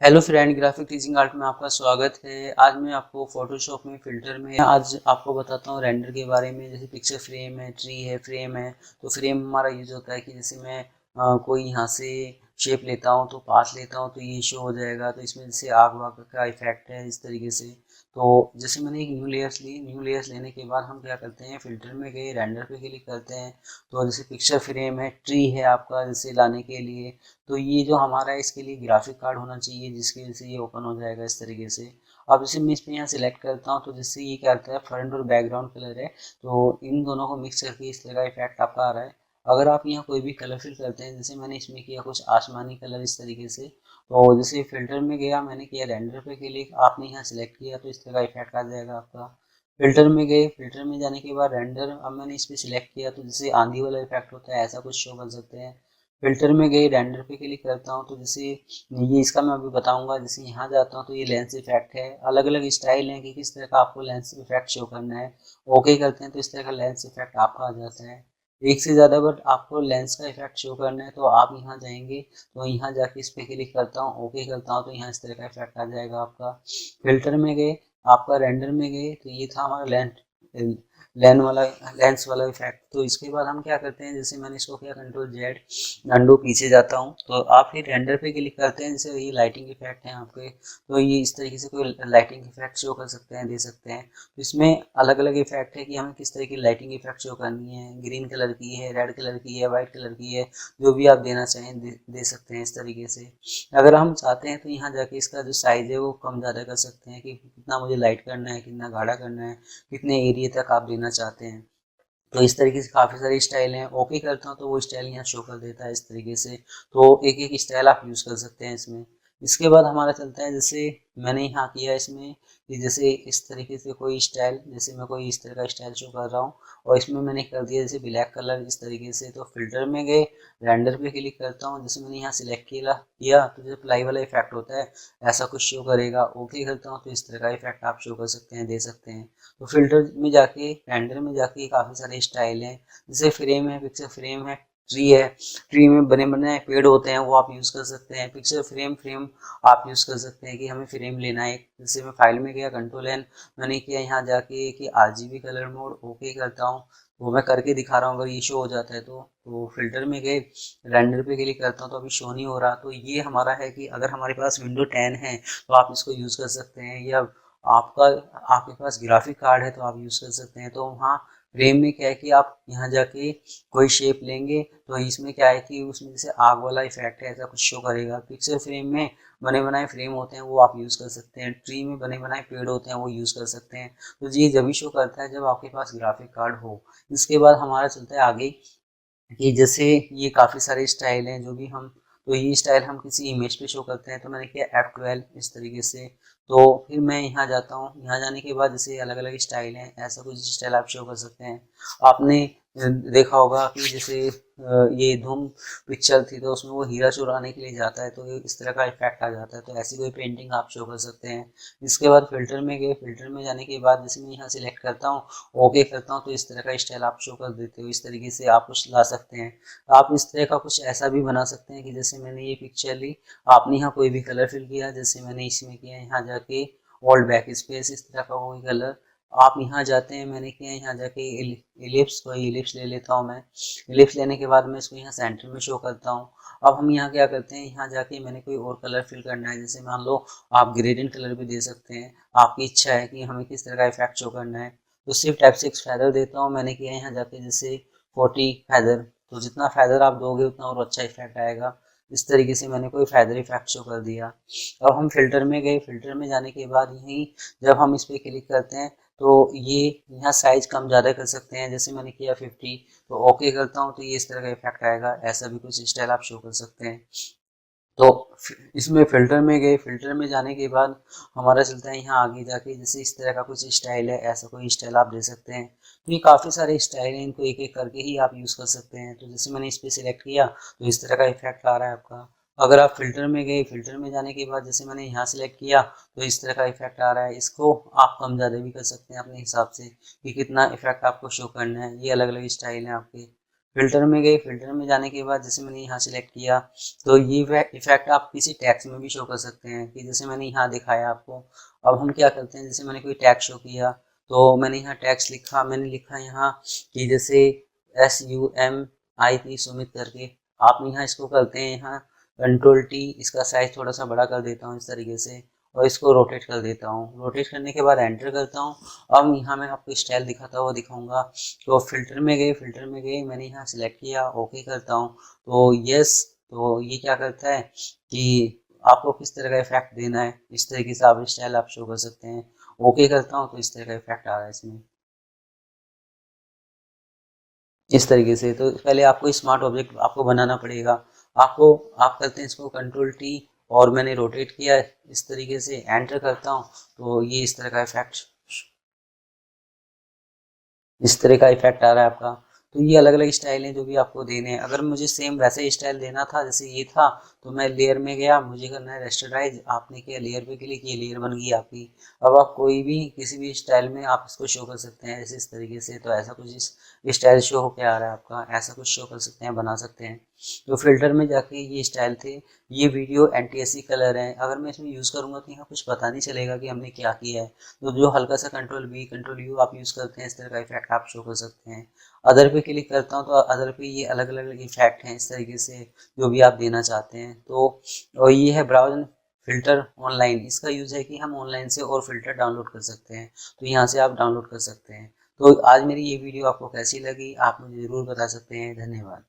Hello friend, graphic teaching art में आपका स्वागत है। आज मैं आपको फोटोशॉप में फिल्टर में आज आपको बताता हूँ रेंडर के बारे में। जैसे पिक्चर फ्रेम है, ट्री है, फ्रेम है। तो फ्रेम हमारा यूज होता है कि जैसे मैं कोई यहाँ से शेप लेता हूँ तो पाथ लेता हूँ तो ये शो हो जाएगा। तो इसमें जैसे आग वाग का इफेक्ट है इस तरीके से। तो जैसे मैंने एक न्यू लेयर्स लेने के बाद हम क्या करते हैं, फिल्टर में गए, रेंडर पे क्लिक करते हैं। तो जैसे पिक्चर फ्रेम है, ट्री है आपका जैसे लाने के लिए। तो ये जो हमारा है इसके लिए ग्राफिक कार्ड होना चाहिए जिसकी वजह से ये ओपन हो जाएगा इस तरीके से। अब जैसे मैं इसमें यहाँ सिलेक्ट करता हूँ तो जिससे ये क्या करता है, फ्रंट और बैकग्राउंड कलर है तो इन दोनों को मिक्स करके इस तरह का इफेक्ट आपका आ रहा है। अगर आप यहाँ कोई भी कलर फिल करते हैं, जैसे मैंने इसमें किया कुछ आसमानी कलर इस तरीके से। तो जैसे फिल्टर में गया, मैंने किया रेंडर पे क्लिक, आपने यहाँ सिलेक्ट किया तो इस तरह का इफेक्ट आ जाएगा आपका। फिल्टर में गए, फिल्टर में जाने के बाद रेंडर, अब मैंने इस पर सिलेक्ट किया तो जैसे आंधी वाला इफेक्ट होता है ऐसा कुछ शो कर सकते हैं। फिल्टर में गई, रेंडर पे क्लिक करता हूँ तो जैसे ये इसका मैं अभी बताऊंगा। जैसे यहाँ जाता हूँ तो ये लेंस इफेक्ट है, अलग अलग स्टाइल है कि किस तरह का आपको लेंस इफेक्ट शो करना है। ओके करते हैं तो इस तरह का लेंस इफेक्ट आपका आ जाता है। एक से ज़्यादा बट आपको लेंस का इफेक्ट शो करना है तो आप यहाँ जाएंगे, तो यहाँ जाके इस पर क्लिक करता हूँ, ओके करता हूँ तो यहाँ इस तरह का इफेक्ट आ जाएगा आपका। फिल्टर में गए, आपका रेंडर में गए, तो ये था हमारा लेंस वाला लेंस वाला इफेक्ट। तो इसके बाद हम क्या करते हैं, जैसे मैंने इसको किया कंट्रोल जेड, अंडू, पीछे जाता हूँ तो आप फिर रेंडर पे क्लिक करते हैं। जैसे ये लाइटिंग इफेक्ट है आपके, तो ये इस तरीके से कोई लाइटिंग इफेक्ट शो कर सकते हैं, दे सकते हैं। तो इसमें अलग अलग इफेक्ट है कि हमें किस तरह की लाइटिंग इफेक्ट शो करनी है। ग्रीन कलर की है, रेड कलर की है, व्हाइट कलर की है, जो भी आप देना चाहें दे सकते हैं इस तरीके से। अगर हम चाहते हैं तो यहाँ जाके इसका जो साइज है वो कम ज़्यादा कर सकते हैं कि कितना मुझे लाइट करना है, कितना गाढ़ा करना है, कितने एरिया तक आप देना चाहते हैं। तो इस तरीके से काफ़ी सारे स्टाइल हैं। ओके करता हूँ तो वो स्टाइल यहाँ शो कर देता है इस तरीके से। तो एक एक स्टाइल आप यूज़ कर सकते हैं इसमें। इसके बाद हमारा चलता है, जैसे मैंने यहाँ किया इसमें कि जैसे इस तरीके से कोई स्टाइल, जैसे मैं कोई इस तरह का स्टाइल शो कर रहा हूँ और इसमें मैंने कर दिया जैसे ब्लैक कलर इस तरीके से। तो फिल्टर में गए, रेंडर पे क्लिक करता हूँ, जैसे मैंने यहाँ सिलेक्ट किया तो जैसे प्लाई वाला इफेक्ट होता है ऐसा कुछ शो करेगा। ओके करता हूँ तो इस तरह का इफेक्ट आप शो कर सकते हैं, दे सकते हैं। तो फिल्टर में जाके, रेंडर में जाके काफ़ी सारे स्टाइल हैं। जैसे फ्रेम है, पिक्चर फ्रेम है, ट्री है, ट्री में बने बने पेड़ होते हैं वो आप यूज़ कर सकते हैं। पिक्चर फ्रेम फ्रेम आप यूज़ कर सकते हैं कि हमें फ्रेम लेना है। जैसे मैं फाइल में गया, कंट्रोल एन मैंने किया, यहाँ जाके कि RGB कलर मोड, ओके करता हूँ। वो मैं करके दिखा रहा हूँ, अगर ये शो हो जाता है तो फिल्टर में गए, रेंडर पे क्लिक करता हूँ तो अभी शो नहीं हो रहा। तो ये हमारा है कि अगर हमारे पास विंडो 10 है तो आप इसको यूज़ कर सकते हैं, या आपका आपके पास ग्राफिक कार्ड है तो आप यूज़ कर सकते हैं। तो वहाँ फ्रेम में क्या है कि आप यहाँ जाके कोई शेप लेंगे तो इसमें क्या है कि उसमें जैसे आग वाला इफेक्ट है ऐसा कुछ शो करेगा। पिक्चर फ्रेम में बने बनाए फ्रेम होते हैं वो आप यूज़ कर सकते हैं। ट्री में बने बनाए पेड़ होते हैं वो यूज़ कर सकते हैं। तो ये जब भी शो करता है जब आपके पास ग्राफिक कार्ड हो। इसके बाद हमारा चलता है आगे कि जैसे ये काफ़ी सारे स्टाइल हैं जो भी हम, तो ये स्टाइल हम किसी इमेज पे शो करते हैं। तो मैंने किया F12 इस तरीके से। तो फिर मैं यहाँ जाता हूँ, यहाँ जाने के बाद जैसे अलग अलग स्टाइल हैं, ऐसा कुछ स्टाइल आप शो कर सकते हैं। आपने देखा होगा कि जैसे ये धूम पिक्चर थी तो उसमें वो हीरा चुराने के लिए जाता है तो इस तरह का इफेक्ट आ जाता है। तो ऐसी कोई पेंटिंग आप शो कर सकते हैं। इसके बाद फिल्टर में गए, फिल्टर में जाने के बाद जैसे मैं यहाँ सिलेक्ट करता हूँ, ओके करता हूँ तो इस तरह का स्टाइल आप शो कर देते हो। इस तरीके से आप कुछ ला सकते हैं। आप इस तरह का कुछ ऐसा भी बना सकते हैं कि जैसे मैंने ये पिक्चर ली, आपने यहाँ कोई भी कलर फिल किया, जैसे मैंने इसमें किया यहाँ जाके ओल्ड बैक स्पेस इस तरह का कोई कलर। आप यहाँ जाते हैं, मैंने किया यहाँ जाके इलिप्स, कोई इलिप्स ले लेता हूँ मैं। इलिप्स लेने के बाद मैं इसको यहाँ सेंटर में शो करता हूँ। अब हम यहाँ क्या करते हैं, यहाँ जाके मैंने कोई और कलर फिल करना है, जैसे मान लो आप ग्रेडियंट कलर भी दे सकते हैं। आपकी इच्छा है कि हमें किस तरह का इफेक्ट शो करना है। तो सिर्फ F6 फैदर देता हूँ, मैंने किया यहाँ जाके जैसे 40 फैदर। तो जितना फैदर आप दोगे उतना और अच्छा इफेक्ट आएगा। इस तरीके से मैंने कोई फैदर इफेक्ट शो कर दिया। अब हम फिल्टर में गए, फिल्टर में जाने के बाद यहीं जब हम इस पर क्लिक करते हैं तो ये यहाँ साइज कम ज़्यादा कर सकते हैं। जैसे मैंने किया 50, तो ओके करता हूँ तो ये इस तरह का इफेक्ट आएगा। ऐसा भी कुछ स्टाइल आप शो कर सकते हैं। तो इसमें फ़िल्टर में गए, फ़िल्टर में जाने के बाद हमारा चलता है यहाँ आगे जाके जैसे इस तरह का कुछ स्टाइल है, ऐसा कोई स्टाइल आप दे सकते हैं। तो ये काफ़ी सारे स्टाइल हैं, इनको एक एक करके ही आप यूज़ कर सकते हैं। तो जैसे मैंने इस पर सिलेक्ट किया तो इस तरह का इफेक्ट आ रहा है आपका। अगर आप फिल्टर में गए, फिल्टर में जाने के बाद जैसे मैंने यहाँ सिलेक्ट किया तो इस तरह का इफेक्ट आ रहा है। इसको आप कम ज़्यादा भी कर सकते हैं अपने हिसाब से कि कितना इफेक्ट आपको शो करना है। ये अलग अलग स्टाइल हैं आपके। फिल्टर में गए, फिल्टर में जाने के बाद जैसे मैंने यहाँ सिलेक्ट किया तो ये इफेक्ट आप किसी टैक्स में भी शो कर सकते हैं कि जैसे मैंने यहाँ दिखाया आपको। अब हम क्या करते हैं, जैसे मैंने कोई टैग शो किया तो मैंने यहाँ टैक्स लिखा, मैंने लिखा यहाँ कि जैसे SUMIT सुमित करके। आप यहाँ इसको करते हैं यहाँ Ctrl+T, इसका साइज थोड़ा सा बड़ा कर देता हूँ इस तरीके से और इसको रोटेट कर देता हूँ। रोटेट करने के बाद एंटर करता हूँ। अब यहाँ मैं आपको स्टाइल दिखाता हुआ दिखाऊंगा। तो फिल्टर में गए, फिल्टर में गए, मैंने यहाँ सिलेक्ट किया, ओके करता हूँ तो यस। तो ये क्या करता है कि आपको किस तरह का इफेक्ट देना है, इस तरीके से आप स्टाइल आप शो कर सकते हैं। ओके करता हूँ तो इस तरह का इफेक्ट आ रहा है इसमें, इस तरीके से। तो पहले आपको स्मार्ट ऑब्जेक्ट आपको बनाना पड़ेगा। आपको आप करते हैं इसको Ctrl+T और मैंने रोटेट किया इस तरीके से, एंटर करता हूँ तो ये इस तरह का इफेक्ट आ रहा है आपका। तो ये अलग अलग स्टाइल हैं जो भी आपको देने हैं। अगर मुझे सेम वैसे ही स्टाइल देना था जैसे ये था तो मैं लेयर में गया, मुझे करना है रेस्टराइज, आपने किया लेयर पे क्लिक, ये लेयर बन गई आपकी। अब आप कोई भी किसी भी स्टाइल में आप इसको शो कर सकते हैं जैसे इस तरीके से। तो ऐसा कुछ इस स्टाइल शो होकर आ रहा है आपका, ऐसा कुछ शो कर सकते हैं, बना सकते हैं। तो फिल्टर में जाके ये स्टाइल थे। ये वीडियो NTSC कलर है, अगर मैं इसमें यूज़ करूँगा तो यहाँ कुछ पता नहीं चलेगा कि हमने क्या किया है। तो जो हल्का सा Ctrl+V Ctrl+U आप यूज़ करते हैं, इस तरह का इफेक्ट आप शो कर सकते हैं। अदर पे क्लिक करता हूँ तो अदर पे ये अलग अलग इफेक्ट हैं इस तरीके से जो भी आप देना चाहते हैं। तो और ये है ब्राउज फिल्टर ऑनलाइन। इसका यूज़ है कि हम ऑनलाइन से और फिल्टर डाउनलोड कर सकते हैं, तो यहाँ से आप डाउनलोड कर सकते हैं। तो आज मेरी ये वीडियो आपको कैसी लगी आप मुझे ज़रूर बता सकते हैं। धन्यवाद।